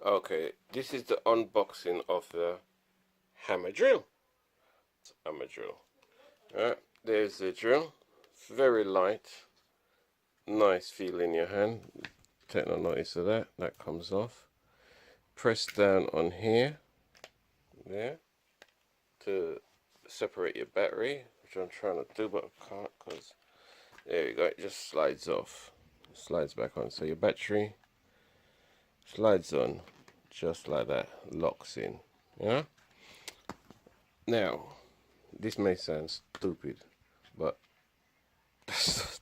Okay, this is the unboxing of the hammer drill. It's a hammer drill. Alright, there's the drill. Very light. Nice feel in your hand. Take no notice of that. That comes off. Press down on here. There. To separate your battery. Which I'm trying to do but I can't because there you go. It just slides off. Slides back on. So your battery slides on just like that. Locks in. Yeah? Now, this may sound stupid, but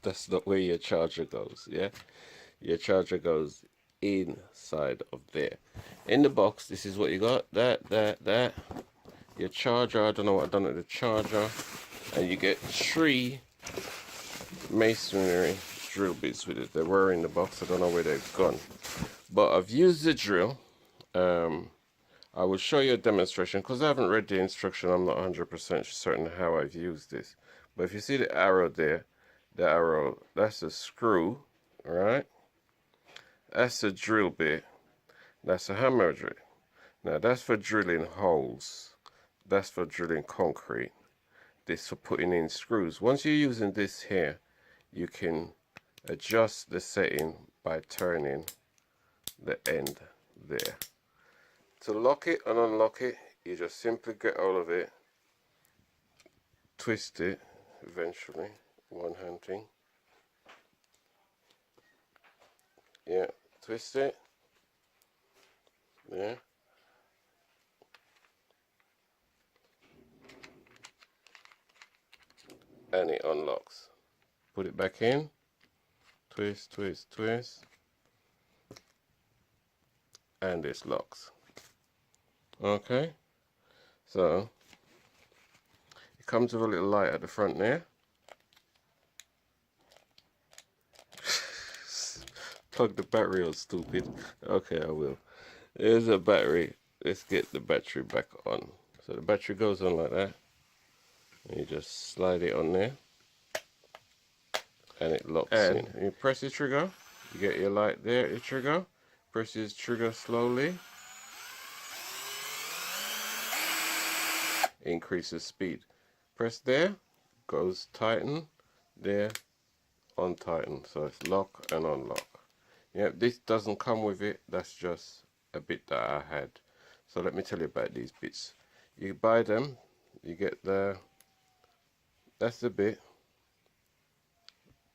that's not where your charger goes, yeah? Your charger goes inside of there. In the box, this is what you got. That. Your charger, I don't know what I've done with the charger. And you get 3 masonry drill bits with it. They were in the box, I don't know where they've gone. But I've used the drill. I will show you a demonstration because I haven't read the instruction. I'm not 100% certain how I've used this. But if you see the arrow there, the arrow, that's a screw, right? That's a drill bit. That's a hammer drill. Now that's for drilling holes. That's for drilling concrete. This for putting in screws. Once you're using this here, you can adjust the setting by turning the end there. To lock it and unlock it, you just simply get hold of it, twist it eventually, one hand thing. Yeah, twist it. Yeah. And it unlocks. Put it back in. Twist, twist, twist. And this locks. Okay. So it comes with a little light at the front there. Plug the battery on, stupid. Okay, I will. There's a battery. Let's get the battery back on. So the battery goes on like that. And you just slide it on there. And it locks in. And you press the trigger. You get your light there, your trigger. Press this trigger slowly. Increases speed. Press there. Goes tighten. There. Untighten. So it's lock and unlock. Yeah, this doesn't come with it. That's just a bit that I had. So let me tell you about these bits. You buy them. You get that's the bit.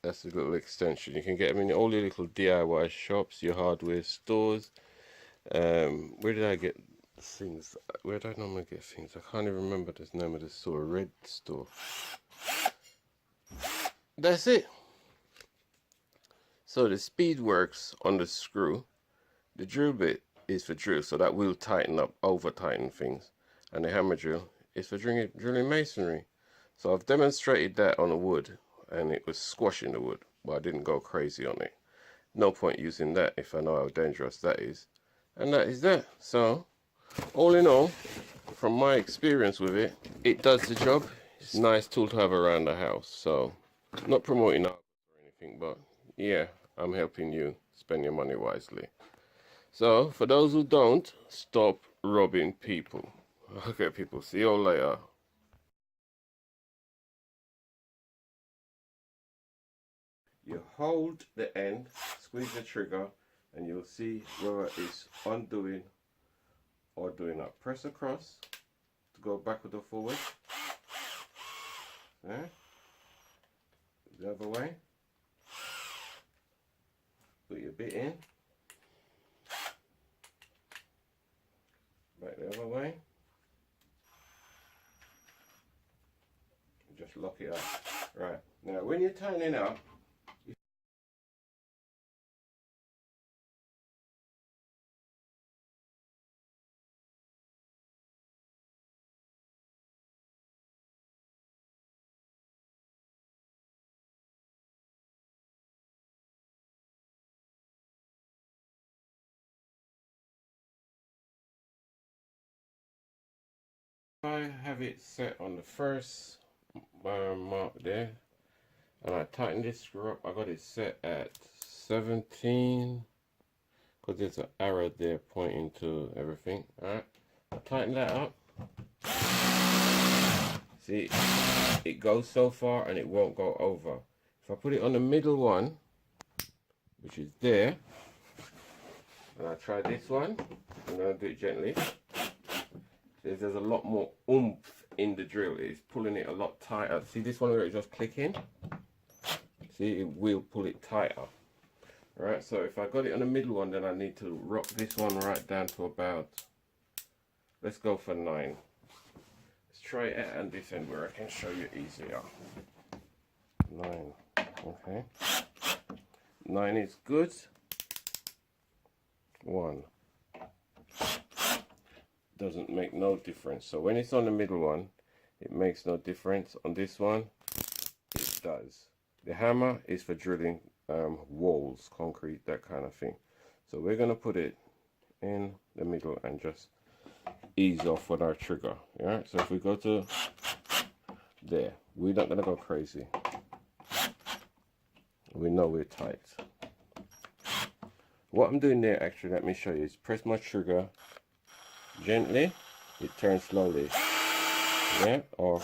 That's a little extension. You can get them in all your little DIY shops, your hardware stores. Where did I get things? Where did I normally get things? I can't even remember the name of the store. Red store. That's it. So the speed works on the screw. The drill bit is for drill, so that will tighten up, over tighten things. And the hammer drill is for drilling masonry. So I've demonstrated that on the wood, and it was squashing the wood, but I didn't go crazy on it. No point using that if I know how dangerous that is. And that is that. So, all in all, from my experience with it, it does the job. It's a nice tool to have around the house. So, not promoting alcohol or anything, but yeah, I'm helping you spend your money wisely. So, for those who don't, stop robbing people. Okay, people, see you all later. You hold the end, squeeze the trigger, and you'll see whether it's undoing or doing up. Press across to go backward or forward. Yeah. The other way. Put your bit in. Back the other way. Just lock it up. Right. Now when you're tightening up, I have it set on the first mark there, and I tighten this screw up. I got it set at 17. because there's an arrow there pointing to everything. Alright, I'll tighten that up. See, it goes so far and it won't go over. If I put it on the middle one, which is there, and I try this one, I'm going to do it gently. There's a lot more oomph in the drill. It's pulling it a lot tighter. See this one where it's just clicking? See, it will pull it tighter. Alright, so if I got it on the middle one, then I need to rock this one right down to about, let's go for 9. Let's try it at this end where I can show you easier. 9, okay. 9 is good. 1. Doesn't make no difference. So when it's on the middle one, it makes no difference. On this one, it does. The hammer is for drilling walls, concrete, that kind of thing. So we're going to put it in the middle and just ease off with our trigger. Alright, so if we go to there, we're not going to go crazy. We know we're tight. What I'm doing there, actually, let me show you, is press my trigger gently, it turns slowly. Yeah, or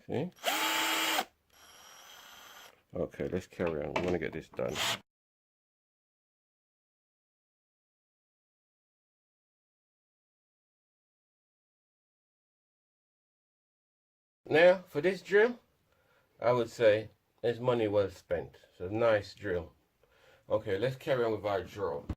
see? Okay, let's carry on. We want to get this done. Now, for this drill, I would say it's money well spent. It's a nice drill. Okay, let's carry on with our drill.